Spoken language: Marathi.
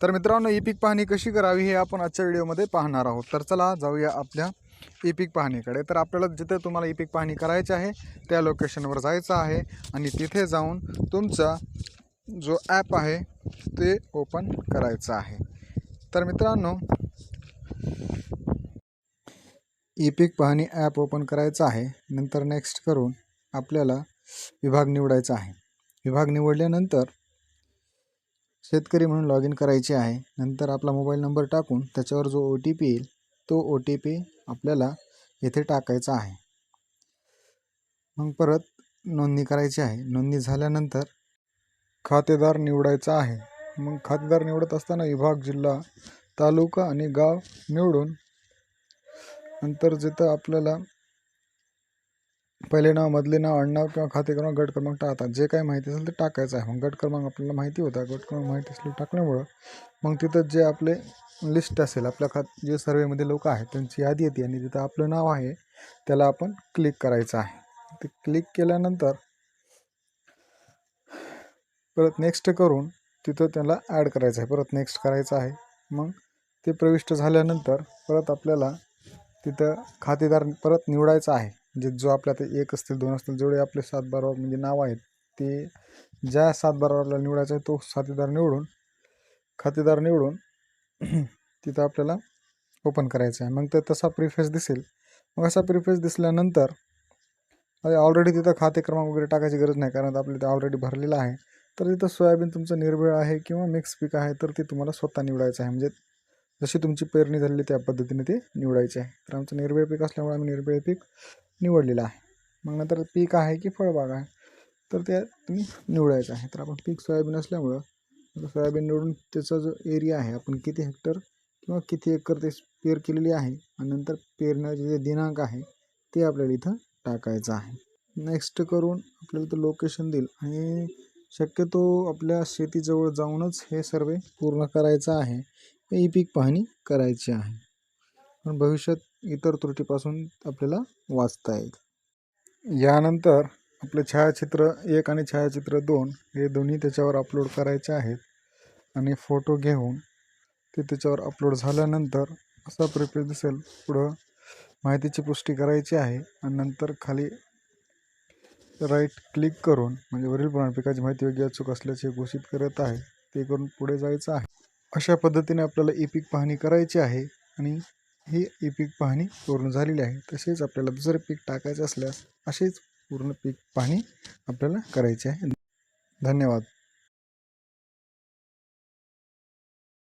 तर मित्रांनो, ई पीक पाहणी कशी करावी हे आपण आजच्या व्हिडिओमध्ये पाहणार आहोत। तर चला जाऊया आपल्या ई पीक पाहणीकडे। तर आपल्याला जिथे तुम्हाला ई पीक पाहणी करायची आहे त्या लोकेशनवर जायचं आहे आणि तिथे जाऊन तुमचा जो ॲप आहे ते ओपन करायचं आहे। तर मित्रांनो, ई पीक पाहणी ॲप ओपन करायचं आहे। नंतर नेक्स्ट करून आपल्याला विभाग निवडायचा आहे। विभाग निवडल्यानंतर शेतकरी म्हणून लॉग इन करायचे आहे। नंतर आपला मोबाईल नंबर टाकून त्याच्यावर जो OTP येईल तो OTP आपल्याला येथे टाकायचा आहे। मग परत नोंदणी करायची आहे। नोंदणी झाल्यानंतर खातेदार निवडायचा आहे। मग खातेदार निवडत असताना विभाग, जिल्हा, तालुका आणि गाव निवडून नंतर जिथं आपल्याला पहिले नाव, मधले नाव, आडनाव किंवा खाते क्रमांक, गट क्रमांक टाकतात, जे काही माहिती असेल ते टाकायचं आहे। मग गट क्रमांक आपल्याला माहिती होता, गट क्रमांक माहिती असले टाकल्यामुळं मग तिथं जे आपले लिस्ट असेल, आपल्या जे सर्वेमध्ये लोक आहेत त्यांची यादी येते आणि तिथं आपलं नाव आहे त्याला आपण क्लिक करायचं आहे। ते क्लिक केल्यानंतर परत नेक्स्ट करून तिथं त्याला ॲड करायचं आहे, परत नेक्स्ट करायचं आहे। मग ते प्रविष्ट झाल्यानंतर परत आपल्याला तिथं खातेदार परत निवडायचा आहे। म्हणजे जो आपल्या ते 1 असतील, 2 असतील, जेवढे आपले 7/12 म्हणजे नाव आहेत ते ज्या 7/12 आपल्याला निवडायचा आहे तो खातेदार निवडून तिथं आपल्याला ओपन करायचं आहे। मग तर तसा प्रिफेस दिसेल। मग असा प्रिफेस दिसल्यानंतर ऑलरेडी तिथं खाते क्रमांक वगैरे टाकायची गरज नाही, कारण आपलं ते ऑलरेडी भरलेलं आहे। तर तिथं सोयाबीन तुमचं निर्भेळ आहे किंवा मिक्स पीक आहे तर ते तुम्हाला स्वतः निवडायचं आहे। म्हणजे जशी तुमची पेरणी झालेली त्या पद्धतीने ते निवडायचे आहे। तर आमचं निर्भेळ पीक असल्यामुळे आम्ही निर्भेळ पीक निवडलेलं आहे। मग नंतर पीक आहे की फळबाग आहे तर ते तुम्ही निवडायचं आहे। तर आपण पीक सोयाबीन असल्यामुळं सोयाबीन निवडून त्याचा जो एरिया आहे, आपण किती हेक्टर किंवा किती एकर ते पेर केलेली आहे आणि नंतर पेरण्याचे जे दिनांक आहे ते आपल्याला इथं टाकायचं आहे। नेक्स्ट करून आपल्याला तो लोकेशन देईल आणि शक्यतो आपल्या शेतीजवळ जाऊनच हे सर्वे पूर्ण करायचं आहे। ई पीक पाहणी करायची आहे, पण भविष्यात इतर त्रुटीपासून आपल्याला वाचता येईल। यानंतर आपले छायाचित्र 1 आणि छायाचित्र 2 हे दोन्ही त्याच्यावर अपलोड करायचे आहेत आणि फोटो घेऊन ते त्याच्यावर अपलोड झाल्यानंतर असा प्रिफेस दिसेल। पुढं माहितीची पुष्टी करायची आहे आणि नंतर खाली राईट क्लिक करून म्हणजे वरील प्रमाणे पिकाची माहिती योग्य अचूक असल्याचे घोषित करत आहे ते करून पुढे जायचं आहे। अशा पद्धतीने आपल्याला ई पीक पाहणी करायची आहे आणि ही ई पीक पाहणी पूर्ण झालेली आहे। तसेच आपल्याला दुसरे पीक टाकायचे असल्यास असेच पूर्ण पीक पाहणी आपल्याला करायची आहे। धन्यवाद।